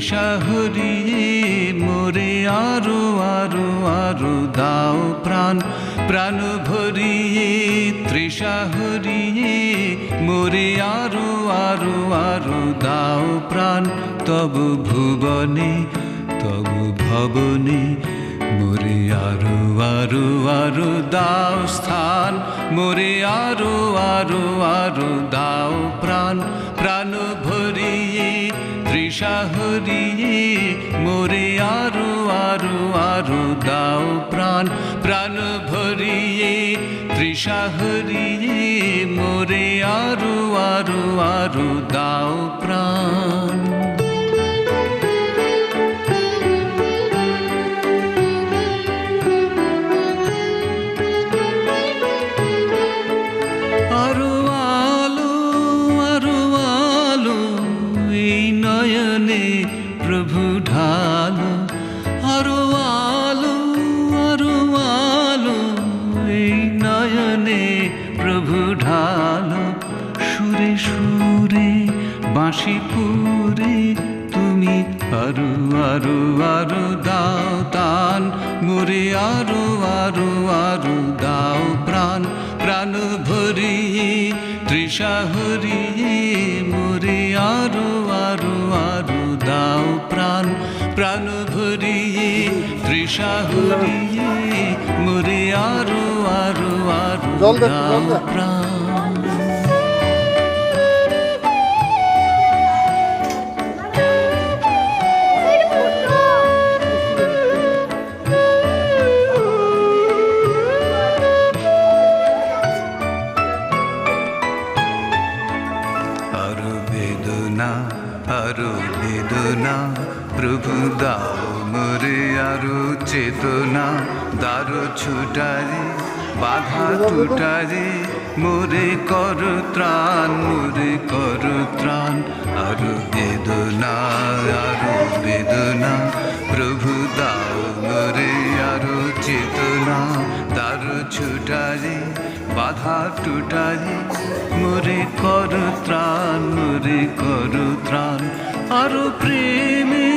তৃষা হরিয়ে মোরে আরো আরো আরো দাও প্রাণ প্রাণ ভরিয়ে তৃষা হরিয়ে মোরে আরো আরো আরো দাও প্রাণ তবু ভুবনে তবু ভবনে মোরে আরো আরো আরো দাও স্থান মোরে আরো আরো আরো দাও প্রাণ প্রাণ ভরিয়ে তৃষা হরিয়ে মোরে আরো আরো আরো দাও প্রাণ প্রাণ ভরিয়ে তৃষা হরিয়ে মোরে আরো আরো আরো দাও প্রাণ আরো আলো এই নয়নে প্রভু ঢালো আরো আলো এই নয়নে প্রভু ঢালো সুরে সুরে বাঁশি পুরে তুমি আরো আরো আরো দাও তান মোরে আরো আরো আরো দাও প্রাণ প্রাণ ভরিয়ে তৃষা হরিয়ে মোরে আরো আরো আরো দাও প্রাণ প্রাণ ভরিয়ে তৃষা হরিয়ে মোরে আরো আরো আরো দাও প্রাণ আরো বেদনা প্রভু দাও মোরে আরো চেতনা দারো ছুটারে বাধা টুটারে মোরে কর ত্রাণ আরো বেদনা প্রভু দাও মোরে আরো চেতনা দারো ছুটারে বাধা টুটারে মোরে কর ত্রাণ আরো প্রেমে